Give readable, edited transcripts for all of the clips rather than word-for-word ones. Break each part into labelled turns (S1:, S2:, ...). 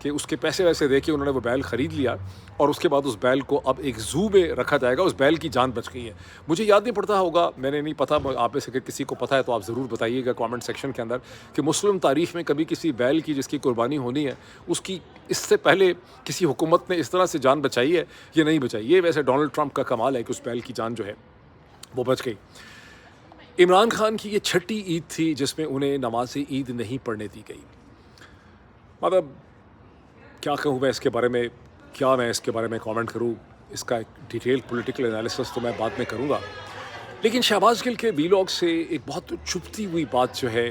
S1: کہ اس کے پیسے ویسے دے کے انہوں نے وہ بیل خرید لیا اور اس کے بعد اس بیل کو اب ایک زو میں رکھا جائے گا. اس بیل کی جان بچ گئی ہے. مجھے یاد نہیں پڑتا ہوگا, میں نے نہیں پتا, آپ میں سے اگر کسی کو پتہ ہے تو آپ ضرور بتائیے گا کامنٹ سیکشن کے اندر کہ مسلم تاریخ میں کبھی کسی بیل کی جس کی قربانی ہونی ہے اس کی اس سے پہلے کسی حکومت نے اس طرح سے جان بچائی ہے یا نہیں بچائی. یہ ویسے ڈونلڈ ٹرمپ کا کمال ہے کہ اس بیل کی جان جو ہے وہ بچ گئی. عمران خان کی یہ چھٹی عید تھی جس میں انہیں نماز عید نہیں پڑھنے دی گئی. مطلب کیا کہوں میں اس کے بارے میں, کیا میں اس کے بارے میں کامنٹ کروں, اس کا ایک ڈیٹیل پولیٹیکل انالیسس تو میں بعد میں کروں گا. لیکن شہباز گل کے ویلاگ سے ایک بہت چبھتی ہوئی بات جو ہے,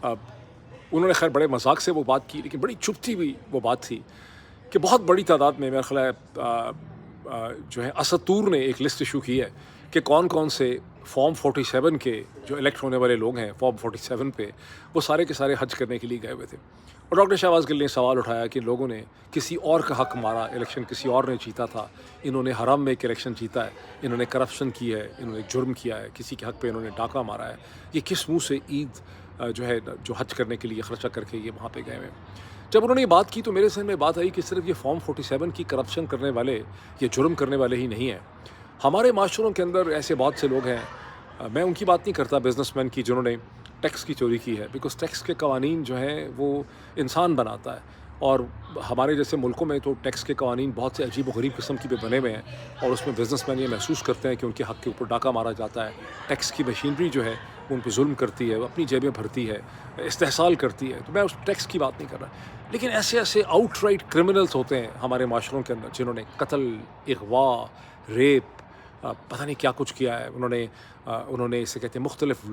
S1: انہوں نے خیر بڑے مذاق سے وہ بات کی لیکن بڑی چبھتی ہوئی وہ بات تھی کہ بہت بڑی تعداد میں میرا خیال ہے جو ہے اسطور نے ایک لسٹ ایشو کی ہے کہ کون کون سے فارم 47 کے جو الیکٹ ہونے والے لوگ ہیں فارم 47 پہ, وہ سارے کے سارے حج کرنے کے لیے گئے ہوئے تھے. اور ڈاکٹر شہباز گل نے سوال اٹھایا کہ لوگوں نے کسی اور کا حق مارا, الیکشن کسی اور نے جیتا تھا, انہوں نے حرام میں ایک الیکشن جیتا ہے, انہوں نے کرپشن کی ہے, انہوں نے جرم کیا ہے, کسی کے حق پہ انہوں نے ڈاکہ مارا ہے, یہ کس منہ سے عید جو ہے جو حج کرنے کے لیے خرچہ کر کے یہ وہاں پہ گئے ہوئے. جب انہوں نے یہ بات کی تو میرے ذہن میں بات آئی کہ صرف یہ فارم 47 کی کرپشن کرنے والے یہ جرم کرنے والے ہی نہیں ہیں. ہمارے معاشروں کے اندر ایسے بہت سے لوگ ہیں, میں ان کی بات نہیں کرتا بزنس مین کی جنہوں نے ٹیکس کی چوری کی ہے, بیکاز ٹیکس کے قوانین جو ہیں وہ انسان بناتا ہے, اور ہمارے جیسے ملکوں میں تو ٹیکس کے قوانین بہت سے عجیب و غریب قسم کی پہ بنے ہوئے ہیں, اور اس میں بزنس مین یہ محسوس کرتے ہیں کہ ان کے حق کے اوپر ڈاکہ مارا جاتا ہے. ٹیکس کی مشینری جو ہے ان پہ ظلم کرتی ہے, وہ اپنی جیبیں بھرتی ہے, استحصال کرتی ہے. تو میں اس ٹیکس کی بات نہیں کر رہا, لیکن ایسے ایسے آؤٹ رائٹ کرمنلس ہوتے ہیں ہمارے معاشروں کے اندر جنہوں نے قتل, اغوا, ریپ, پتہ نہیں کیا کچھ کیا ہے. انہوں نے اسے کہتے ہیں مختلف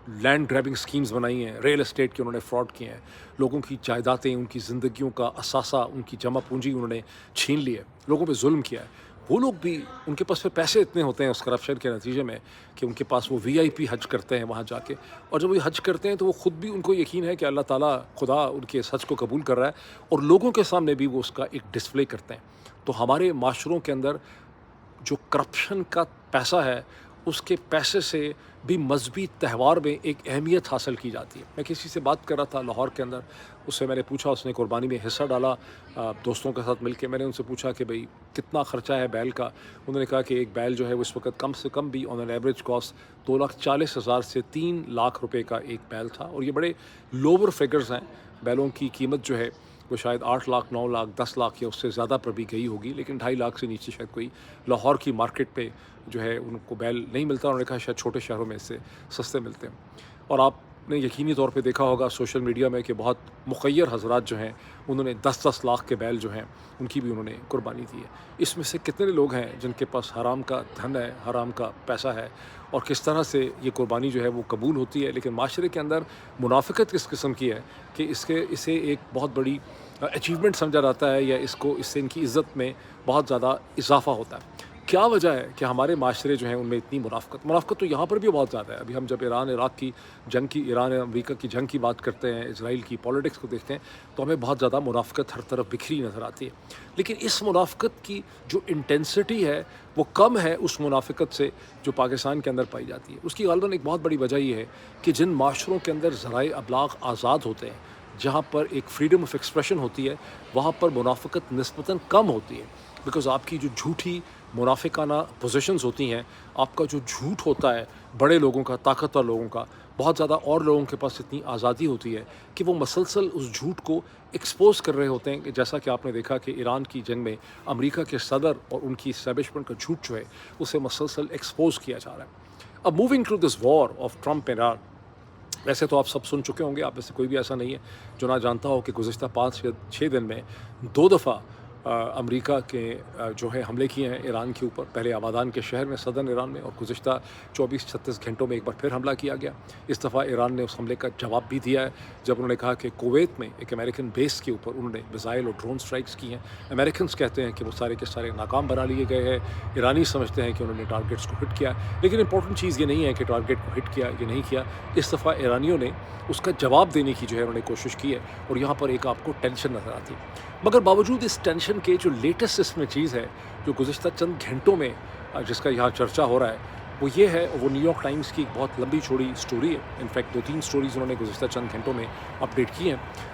S1: لینڈ گریبنگ سکیمز بنائی ہیں, ریئل اسٹیٹ کے انہوں نے فراڈ کیے ہیں, لوگوں کی جائیدادیں, ان کی زندگیوں کا اثاثہ, ان کی جمع پونجی انہوں نے چھین لی ہے, لوگوں پہ ظلم کیا ہے. وہ لوگ بھی ان کے پاس پھر پیسے اتنے ہوتے ہیں اس کرپشن کے نتیجے میں کہ ان کے پاس وہ VIP حج کرتے ہیں وہاں جا کے, اور جب وہ حج کرتے ہیں تو وہ خود بھی ان کو یقین ہے کہ اللہ تعالیٰ خدا ان کے اس حج کو قبول کر رہا ہے, اور لوگوں کے سامنے بھی وہ اس کا ایک ڈسپلے کرتے ہیں. تو ہمارے معاشروں کے اندر جو کرپشن کا پیسہ ہے اس کے پیسے سے بھی مذہبی تہوار میں ایک اہمیت حاصل کی جاتی ہے. میں کسی سے بات کر رہا تھا لاہور کے اندر, اس سے میں نے پوچھا, اس نے قربانی میں حصہ ڈالا دوستوں کے ساتھ مل کے. میں نے ان سے پوچھا کہ بھئی کتنا خرچہ ہے بیل کا. انہوں نے کہا کہ ایک بیل جو ہے وہ اس وقت کم سے کم بھی آن این ایوریج کاسٹ 2,40,000 سے 3 لاکھ روپے کا ایک بیل تھا, اور یہ بڑے لوور فگرز ہیں. بیلوں کی قیمت جو ہے وہ شاید 8 لاکھ 9 لاکھ 10 لاکھ یا اس سے زیادہ پر بھی گئی ہوگی, لیکن 2.5 لاکھ سے نیچے شاید کوئی لاہور کی مارکیٹ پہ جو ہے ان کو بیل نہیں ملتا. انہوں نے کہا شاید چھوٹے شہروں میں اس سے سستے ملتے ہیں. اور آپ نے یقینی طور پہ دیکھا ہوگا سوشل میڈیا میں کہ بہت مخیر حضرات جو ہیں انہوں نے 10-10 لاکھ کے بیل جو ہیں ان کی بھی انہوں نے قربانی دی ہے. اس میں سے کتنے لوگ ہیں جن کے پاس حرام کا دھن ہے, حرام کا پیسہ ہے, اور کس طرح سے یہ قربانی جو ہے وہ قبول ہوتی ہے. لیکن معاشرے کے اندر منافقت کس قسم کی ہے کہ اسے ایک بہت بڑی اچیومنٹ سمجھا جاتا ہے, یا اس سے ان کی عزت میں بہت زیادہ اضافہ ہوتا ہے. کیا وجہ ہے کہ ہمارے معاشرے جو ہیں ان میں اتنی منافقت تو یہاں پر بھی بہت زیادہ ہے. ابھی ہم جب ایران عراق کی جنگ کی, ایران امریکہ کی جنگ کی بات کرتے ہیں, اسرائیل کی پالیٹکس کو دیکھتے ہیں, تو ہمیں بہت زیادہ منافقت ہر طرف بکھری نظر آتی ہے. لیکن اس منافقت کی جو انٹینسٹی ہے وہ کم ہے اس منافقت سے جو پاکستان کے اندر پائی جاتی ہے. اس کی غالباً ایک بہت بڑی وجہ یہ ہے کہ جن معاشروں کے اندر ذرائع ابلاغ آزاد ہوتے ہیں, جہاں پر ایک فریڈم آف ایکسپریشن ہوتی ہے, وہاں پر منافقت نسبتاً کم ہوتی ہے. بیکاز آپ کی جو جھوٹی منافقانہ پوزیشنز ہوتی ہیں, آپ کا جو جھوٹ ہوتا ہے بڑے لوگوں کا, طاقتور لوگوں کا, بہت زیادہ اور لوگوں کے پاس اتنی آزادی ہوتی ہے کہ وہ مسلسل اس جھوٹ کو ایکسپوز کر رہے ہوتے ہیں. کہ جیسا کہ آپ نے دیکھا کہ ایران کی جنگ میں امریکہ کے صدر اور ان کی اسٹیبلشمنٹ کا جھوٹ جو ہے اسے مسلسل ایکسپوز کیا جا رہا ہے. اب moving to this war of Trump and Iran, ویسے تو آپ سب سن چکے ہوں گے, آپ میں سے کوئی بھی ایسا نہیں ہے جو نہ جانتا ہو کہ گزشتہ 5-6 دن میں 2 دفعہ امریکہ کے جو ہے حملے کیے ہیں ایران کے اوپر. پہلے آبادان کے شہر میں صدرن ایران میں, اور گزشتہ 24-36 گھنٹوں میں ایک بار پھر حملہ کیا گیا. اس دفعہ ایران نے اس حملے کا جواب بھی دیا ہے جب انہوں نے کہا کہ کویت میں ایک امریکن بیس کے اوپر انہوں نے میزائل اور ڈرون سٹرائکس کی ہیں. امریکنز کہتے ہیں کہ وہ سارے کے سارے ناکام بنا لیے گئے ہیں, ایرانی سمجھتے ہیں کہ انہوں نے ٹارگیٹس کو ہٹ کیا. لیکن امپورٹنٹ چیز یہ نہیں ہے کہ ٹارگیٹ کو ہٹ کیا یا نہیں کیا, اس دفعہ ایرانیوں نے اس کا جواب دینے کی جو ہے انہوں نے کوشش کی ہے, اور یہاں پر ایک آپ کو ٹینشن نظر آتی ہے. مگر باوجود اس ٹینشن کے جو لیٹسٹ اس میں چیز ہے جو گزشتہ چند گھنٹوں میں جس کا یہاں چرچا ہو رہا ہے وہ یہ ہے, وہ نیو یارک ٹائمز کی ایک بہت لمبی چوڑی سٹوری ہے. انفیکٹ 2-3 سٹوریز انہوں نے گزشتہ چند گھنٹوں میں اپڈیٹ کی ہیں.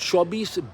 S1: 24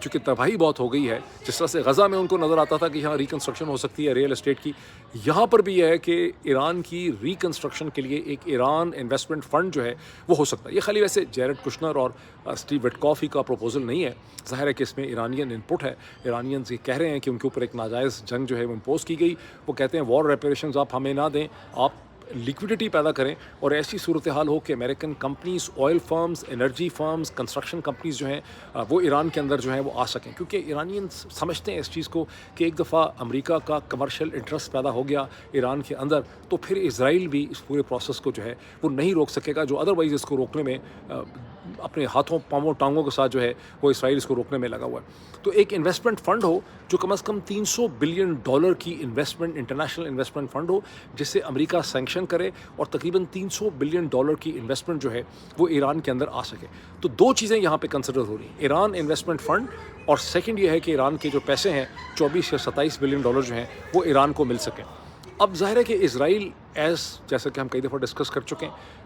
S1: چونکہ تباہی بہت ہو گئی ہے. جس طرح سے غزہ میں ان کو نظر آتا تھا کہ یہاں ریکنسٹرکشن ہو سکتی ہے ریئل اسٹیٹ کی, یہاں پر بھی یہ ہے کہ ایران کی ریکنسٹرکشن کے لیے ایک ایران انویسٹمنٹ فنڈ جو ہے وہ ہو سکتا ہے. یہ خالی ویسے جیرڈ کشنر اور اسٹیو وٹکاف ہی کا پروپوزل نہیں ہے, ظاہر ہے کہ اس میں ایرانین انپٹ ہے. ایرانینز یہ کہہ رہے ہیں کہ ان کے اوپر ایک ناجائز جنگ جو ہے وہ امپوز کی گئی. وہ کہتے ہیں وار ریپریشنز آپ ہمیں نہ دیں, آپ لیکوڈیٹی پیدا کریں اور ایسی صورتحال ہو کہ American companies, oil firms, energy firms, construction companies جو ہیں وہ ایران کے اندر جو ہیں وہ آ سکیں. کیونکہ ایرانین سمجھتے ہیں اس چیز کو کہ ایک دفعہ امریکہ کا کمرشل انٹرسٹ پیدا ہو گیا ایران کے اندر تو پھر اسرائیل بھی اس پورے پروسیس کو جو ہے وہ نہیں روک سکے گا, جو ادروائز اس کو روکنے میں اپنے ہاتھوں پاؤں ٹانگوں کے ساتھ جو ہے وہ اسرائیل اس کو روکنے میں لگا ہوا ہے. تو ایک انویسٹمنٹ فنڈ ہو جو کم از کم $300 بلین کی انویسٹمنٹ, انٹرنیشنل انویسٹمنٹ فنڈ ہو جسے امریکہ سینکشن کرے اور تقریباً $300 بلین کی انویسٹمنٹ جو ہے وہ ایران کے اندر آ سکے. تو دو چیزیں یہاں پہ کنسیڈر ہو رہی ہیں, ایران انویسٹمنٹ فنڈ اور سیکنڈ یہ ہے کہ ایران کے جو پیسے ہیں 24 یا 27 بلین ڈالر جو ہیں وہ ایران کو مل سکیں. اب ظاہر ہے کہ اسرائیل جیسا کہ ہم کئی دفعہ ڈسکس کر چکے ہیں,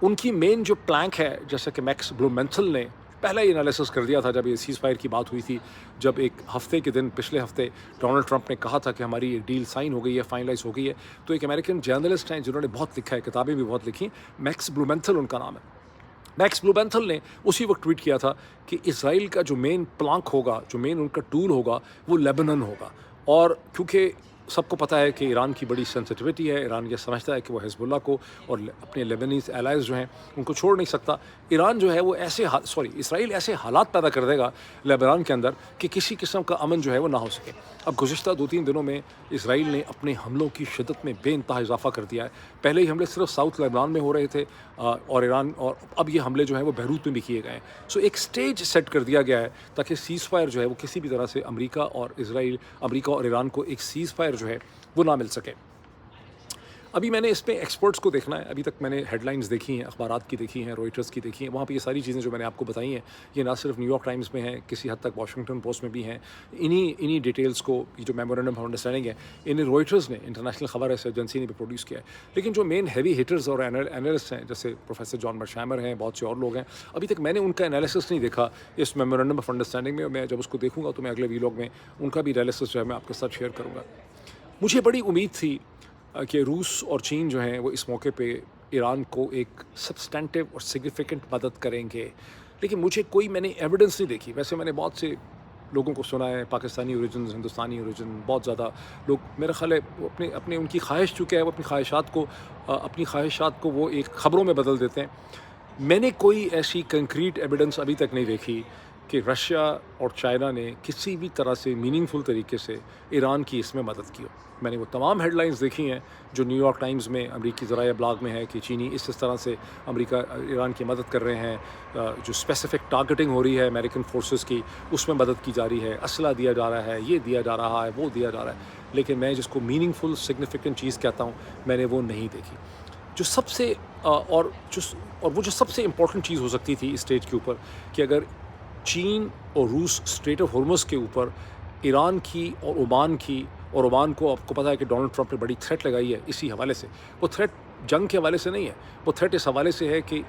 S1: ان کی مین جو پلانک ہے, جیسا کہ میکس بلومینتھل نے پہلے ہی انالیسس کر دیا تھا جب یہ سیز فائر کی بات ہوئی تھی, جب ایک ہفتے کے دن پچھلے ہفتے ڈونلڈ ٹرمپ نے کہا تھا کہ ہماری یہ ڈیل سائن ہو گئی ہے, فائنلائز ہو گئی ہے. تو ایک امریکن جرنلسٹ ہیں جنہوں نے بہت لکھا ہے, کتابیں بھی بہت لکھی, میکس بلومینتھل ان کا نام ہے. میکس بلومینتھل نے اسی وقت ٹویٹ کیا تھا کہ اسرائیل کا جو مین پلانک ہوگا, جو مین ان کا ٹول ہوگا وہ لیبنن ہوگا. اور کیونکہ سب کو پتہ ہے کہ ایران کی بڑی سینسٹیوٹی ہے, ایران یہ سمجھتا ہے کہ وہ حزب اللہ کو اور اپنے لیبنیز الائز جو ہیں ان کو چھوڑ نہیں سکتا. ایران جو ہے وہ اسرائیل ایسے حالات پیدا کر دے گا لیبنان کے اندر کہ کسی قسم کا امن جو ہے وہ نہ ہو سکے. اب گزشتہ 2-3 دنوں میں اسرائیل نے اپنے حملوں کی شدت میں بے انتہا اضافہ کر دیا ہے. پہلے ہی حملے صرف ساؤتھ لیبنان میں ہو رہے تھے اور اب یہ حملے جو ہیں وہ بیروت میں بھی کیے گئے ہیں. سو ایک سٹیج سیٹ کر دیا گیا ہے تاکہ سیز فائر جو ہے وہ کسی بھی طرح سے امریکہ اور ایران کو ایک سیز فائر جو ہے وہ نہ مل سکے. ابھی میں نے اس پہ ایکسپرٹس کو دیکھنا ہے. ابھی تک میں نے ہیڈ لائنز دیکھی ہیں, اخبارات کی دیکھی ہیں, روئٹرز کی دیکھی ہیں, وہاں پہ یہ ساری چیزیں جو میں نے آپ کو بتائی ہیں یہ نہ صرف نیو یارک ٹائمز میں ہیں, کسی حد تک واشنگٹن پوسٹ میں بھی ہیں. انہی ڈیٹیلز کو, یہ جو میمورنڈم آف انڈرسٹینڈنگ ہے, انہیں روئٹرز نے, انٹرنیشنل خبر ایجنسی نے بھی پروڈیوس کیا ہے. لیکن جو مین ہیوی ہیٹرز اور اینالسٹ ہیں جیسے پروفیسر جان مرشائمر ہیں, بہت سے اور لوگ ہیں, ابھی تک میں نے ان کا انالیسس نہیں دیکھا اس میمورنڈم آف انڈرسٹینڈنگ میں. میں جب اس کو دیکھوں گا تو میں اگلے ویلاگ میں ان کا بھی انالیسس جو ہے میں آپ کے ساتھ شیئر کروں گا. مجھے بڑی امید تھی کہ روس اور چین جو ہیں وہ اس موقع پہ ایران کو ایک سبسٹینٹیو اور سگنیفیکنٹ مدد کریں گے, لیکن میں نے ایویڈنس نہیں دیکھی. ویسے میں نے بہت سے لوگوں کو سنا ہے, پاکستانی اوریجنز, ہندوستانی اوریجن, بہت زیادہ لوگ, میرا خیال ہے اپنے ان کی خواہش چکے ہے وہ اپنی خواہشات کو وہ ایک خبروں میں بدل دیتے ہیں. میں نے کوئی ایسی کنکریٹ ایویڈنس ابھی تک نہیں دیکھی کہ رشیا اور چائنا نے کسی بھی طرح سے میننگ فل طریقے سے ایران کی اس میں مدد کی ہو. میں نے وہ تمام ہیڈ لائنز دیکھی ہیں جو نیو یارک ٹائمز میں, امریکی ذرائع ابلاغ میں ہے کہ چینی اس طرح سے ایران کی مدد کر رہے ہیں, جو اسپیسیفک ٹارگیٹنگ ہو رہی ہے امریکن فورسز کی اس میں مدد کی جا رہی ہے, اسلحہ دیا جا رہا ہے, یہ دیا جا رہا ہے, وہ دیا جا رہا ہے. لیکن میں جس کو میننگ فل سگنیفیکنٹ چیز کہتا ہوں میں نے وہ نہیں دیکھی. جو سب سے وہ جو سب سے امپورٹنٹ چیز ہو سکتی تھی اس اسٹیج کے اوپر کہ اگر چین اور روس اسٹریٹ آف ہارمز کے اوپر ایران کی اور عمان کو, آپ کو پتہ ہے کہ ڈونلڈ ٹرمپ نے بڑی تھریٹ لگائی ہے اسی حوالے سے. وہ تھریٹ جنگ کے حوالے سے نہیں ہے, وہ تھریٹ اس حوالے سے ہے کہ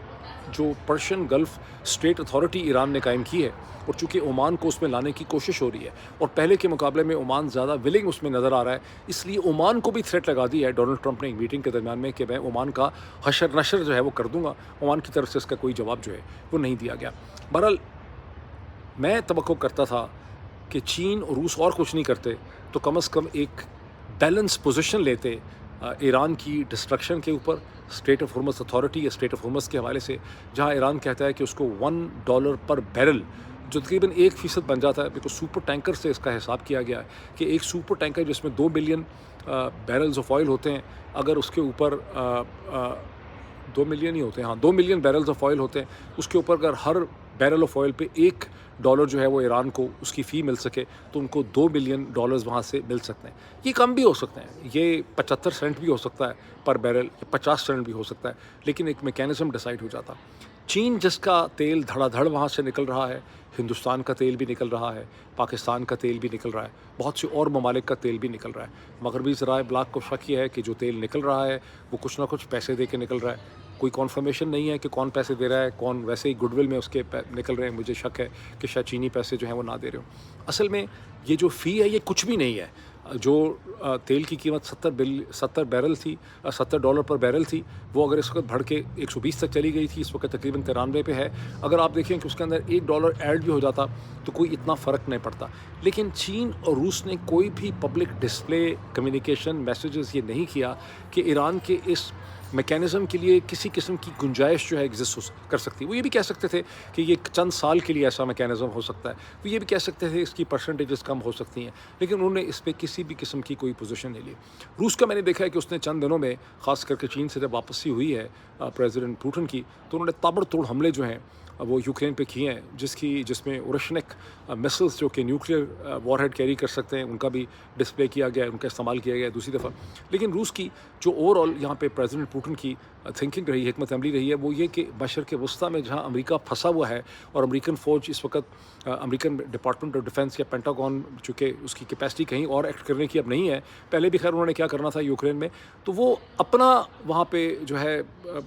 S1: جو Persian golf state authority Iran نے قائم کی ہے اور چونکہ عمان کو اس میں لانے کی کوشش ہو رہی ہے اور پہلے کے مقابلے میں عمان زیادہ ولنگ اس میں نظر آ رہا ہے, اس لیے عمان کو بھی تھریٹ لگا دی ہے ڈونلڈ ٹرمپ نے ایک میٹنگ کے درمیان میں کہ میں عمان کا حشر نشر جو ہے وہ کر دوں گا. عمان کی طرف سے اس کا کوئی جواب جو ہے وہ نہیں دیا گیا. بہرحال میں توقع کرتا تھا کہ چین اور روس اور کچھ نہیں کرتے تو کم از کم ایک بیلنس پوزیشن لیتے ایران کی ڈسٹرکشن کے اوپر, اسٹیٹ آف ہارمز اتھارٹی یا اسٹیٹ آف ہارمز کے حوالے سے, جہاں ایران کہتا ہے کہ اس کو $1 پر بیرل جو تقریباً 1% بن جاتا ہے, بالکل سپر ٹینکر سے اس کا حساب کیا گیا ہے کہ ایک سپر ٹینکر جس میں 2 بلین بیرلز آف آئل ہوتے ہیں, اگر اس کے اوپر 2 ملین ہی ہوتے ہیں, 2 ملین بیرلز آف آئل ہوتے ہیں, اس کے اوپر اگر ہر بیرل آف آئل پہ $1 جو ہے وہ ایران کو اس کی فی مل سکے تو ان کو $2 بلین وہاں سے مل سکتے ہیں. یہ کم بھی ہو سکتے ہیں, یہ 75 سینٹ بھی ہو سکتا ہے پر بیرل, 50 سینٹ بھی ہو سکتا ہے, لیکن ایک میکینزم ڈیسائیڈ ہو جاتا. چین جس کا تیل دھڑا دھڑ وہاں سے نکل رہا ہے, ہندوستان کا تیل بھی نکل رہا ہے, پاکستان کا تیل بھی نکل رہا ہے, بہت سے اور ممالک کا تیل بھی نکل رہا ہے. مغربی ذرائع ابلاغ کو شک یہ ہے کہ جو تیل نکل رہا ہے وہ کچھ نہ کچھ پیسے دے کے نکل رہا ہے, کوئی کانفرمیشن نہیں ہے کہ کون پیسے دے رہا ہے، کون، ویسے ہی گڈ ول میں اس کے نکل رہے ہیں. مجھے شک ہے کہ شاید چینی پیسے جو ہیں وہ نہ دے رہے ہوں. اصل میں یہ جو فی ہے یہ کچھ بھی نہیں ہے. جو تیل کی قیمت 70 بیرل تھی، $70 پر بیرل تھی، وہ اگر اس وقت بڑھ کے 120 تک چلی گئی تھی، اس وقت تقریباً 93 پہ ہے. اگر آپ دیکھیں کہ اس کے اندر $1 ایڈ بھی ہو جاتا تو کوئی اتنا فرق نہیں پڑتا. لیکن چین اور روس نے کوئی بھی پبلک ڈسپلے، کمیونیکیشن، میسیجز یہ نہیں کیا کہ ایران کے اس میکینزم کے لیے کسی قسم کی گنجائش جو ہے ایگزسٹ کر سکتی. وہ یہ بھی کہہ سکتے تھے کہ یہ چند سال کے لیے ایسا میکینزم ہو سکتا ہے، وہ یہ بھی کہہ سکتے تھے اس کی پرسنٹیجز کم ہو سکتی ہیں، لیکن انہوں نے اس پہ کسی بھی قسم کی کوئی پوزیشن نہیں لی. روس کا میں نے دیکھا ہے کہ اس نے چند دنوں میں، خاص کر کے چین سے جب واپسی ہوئی ہے پریزیڈنٹ پوٹن کی، تو انہوں نے تابڑ توڑ حملے جو ہیں وہ یوکرین پہ کیے ہیں، جس میں اورشنک مسلس جو کہ نیوکلیئر وار ہیڈ کیری کر سکتے ہیں، ان کا بھی ڈسپلے کیا گیا ہے، ان کا استعمال کیا گیا ہے دوسری دفعہ. لیکن روس کی جو اوور آل یہاں پہ پریزیڈنٹ پوٹن کی تھنکنگ رہی، حکمت عملی رہی ہے، وہ یہ کہ مشرق وسطیٰ میں جہاں امریکہ پھنسا ہوا ہے اور امریکن فوج اس وقت، امریکن ڈپارٹمنٹ آف ڈیفنس یا پینٹاگون، چونکہ اس کی کیپیسٹی کہیں اور ایکٹ کرنے کی اب نہیں ہے، پہلے بھی خیر انہوں نے کیا کرنا تھا یوکرین میں، تو وہ اپنا وہاں پہ جو ہے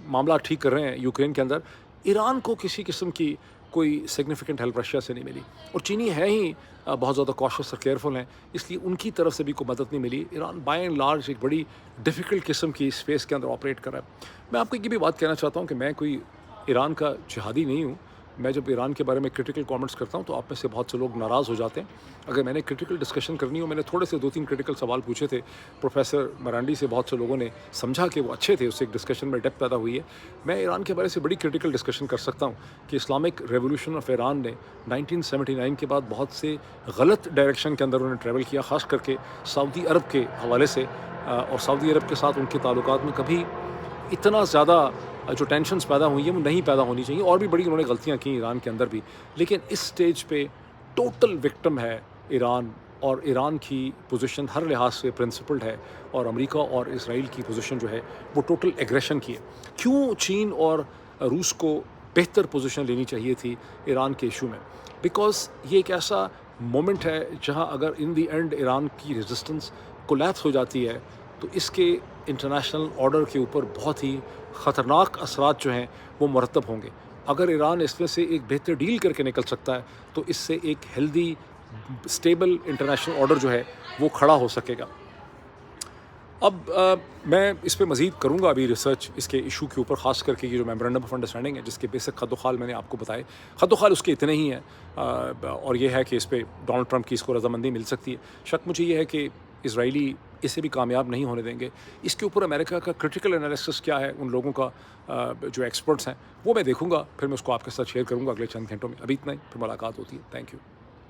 S1: معاملہ ٹھیک کر رہے ہیں یوکرین کے اندر. ایران کو کسی قسم کی کوئی سگنیفیکنٹ ہیلپ رشیا سے نہیں ملی، اور چینی ہے ہی بہت زیادہ کاشس اور کیئرفل ہیں، اس لیے ان کی طرف سے بھی کوئی مدد نہیں ملی. ایران بائی اینڈ لارج ایک بڑی ڈیفیکلٹ قسم کی اسپیس کے اندر آپریٹ کر رہا ہے. میں آپ کو یہ بھی بات کہنا چاہتا ہوں کہ میں کوئی ایران کا جہادی نہیں ہوں. میں جب ایران کے بارے میں کرٹیکل کامنٹس کرتا ہوں تو آپ میں سے بہت سے لوگ ناراض ہو جاتے ہیں. اگر میں نے کرٹیکل ڈسکشن کرنی ہو، میں نے تھوڑے سے 2-3 کرٹیکل سوال پوچھے تھے پروفیسر مرانڈی سے، بہت سے لوگوں نے سمجھا کہ وہ اچھے تھے، اس سے ایک ڈسکشن میں ڈیپتھ پیدا ہوئی ہے. میں ایران کے بارے سے بڑی کرٹیکل ڈسکشن کر سکتا ہوں کہ اسلامک ریولوشن آف ایران نے 1979 کے بعد بہت سے غلط ڈائریکشن کے اندر انہوں نے ٹریول کیا، خاص کر کے سعودی عرب کے حوالے سے، اور سعودی عرب کے ساتھ ان کے تعلقات میں کبھی اتنا زیادہ جو ٹینشنز پیدا ہوئی ہیں وہ نہیں پیدا ہونی چاہیے، اور بھی بڑی انہوں نے غلطیاں کی ایران کے اندر بھی. لیکن اس سٹیج پہ ٹوٹل وکٹم ہے ایران، اور ایران کی پوزیشن ہر لحاظ سے پرنسپلڈ ہے، اور امریکہ اور اسرائیل کی پوزیشن جو ہے وہ ٹوٹل ایگریشن کی ہے. کیوں چین اور روس کو بہتر پوزیشن لینی چاہیے تھی ایران کے ایشو میں؟ بیکاز یہ ایک ایسا مومنٹ ہے جہاں اگر ان دی اینڈ ایران کی ریزسٹنس کولیپس ہو جاتی ہے تو اس کے انٹرنیشنل آرڈر کے اوپر بہت ہی خطرناک اثرات جو ہیں وہ مرتب ہوں گے. اگر ایران اس میں سے ایک بہتر ڈیل کر کے نکل سکتا ہے تو اس سے ایک ہیلدی اسٹیبل انٹرنیشنل آرڈر جو ہے وہ کھڑا ہو سکے گا. اب میں اس پہ مزید کروں گا ابھی ریسرچ اس کے ایشو کے اوپر، خاص کر کے یہ جو میمورنڈم آف انڈرسٹینڈنگ ہے جس کے بیسک خط و خال میں نے آپ کو بتائے، خط و خال اس کے اتنے ہی ہیں، اور یہ ہے کہ اس پہ ڈونلڈ ٹرمپ کی اس کو رضامندی مل سکتی ہے. شک مجھے یہ ہے کہ اسرائیلی اسے بھی کامیاب نہیں ہونے دیں گے. اس کے اوپر امریکہ کا کرٹیکل انالیسس کیا ہے، ان لوگوں کا جو ایکسپرٹس ہیں وہ میں دیکھوں گا، پھر میں اس کو آپ کے ساتھ شیئر کروں گا اگلے چند گھنٹوں میں. ابھی اتنا ہی، پھر ملاقات ہوتی ہے. Thank you.